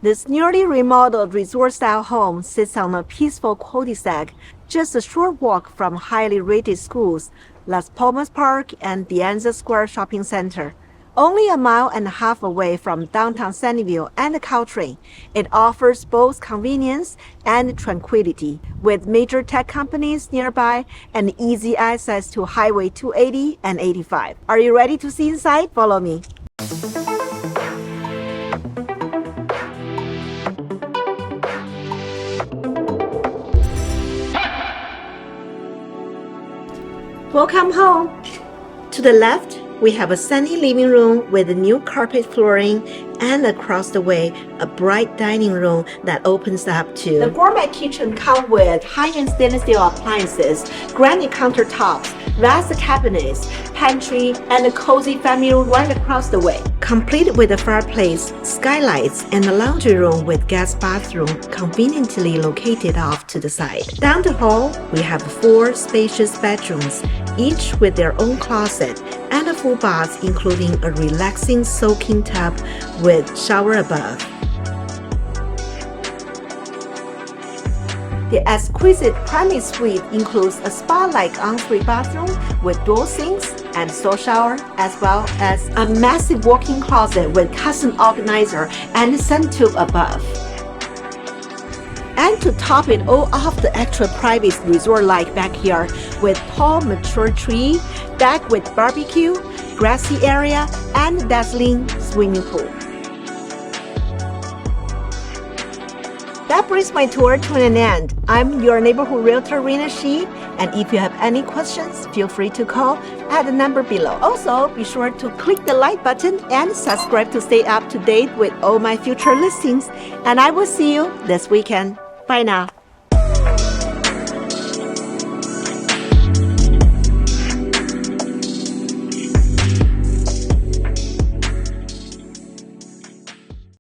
This newly remodeled resort-style home sits on a peaceful cul-de-sac, just a short walk from highly rated schools, Las Palmas Park and the Anza Square Shopping Center. Only 1.5 miles away from downtown Sunnyvale and the Caltrain, it offers both convenience and tranquility, with major tech companies nearby and easy access to Highway 280 and 85. Are you ready to see inside? Follow me. Welcome home! To the left, we have a sunny living room with a new carpet flooring, and across the way, a bright dining room that opens up to the gourmet kitchen. Comes with high-end stainless steel appliances, granite countertops, vast cabinets, pantry, and a cozy family room right across the way. Complete with a fireplace, skylights, and a laundry room with guest bathroom conveniently located off to the side. Down the hall, we have 4 spacious bedrooms, each with their own closet, and a full bath including a relaxing soaking tub with shower above. The exquisite primary suite includes a spa-like ensuite bathroom with dual sinks and stall shower, as well as a massive walk-in closet with custom organizer and sun tube above. And to top it all off, the extra private resort-like backyard with tall mature tree, deck with barbecue, grassy area, and dazzling swimming pool. That brings my tour to an end. I'm your neighborhood realtor, RENNA, and if you have any questions, feel free to call at the number below. Also, be sure to click the like button and subscribe to stay up to date with all my future listings. And I will see you this weekend. Bye now.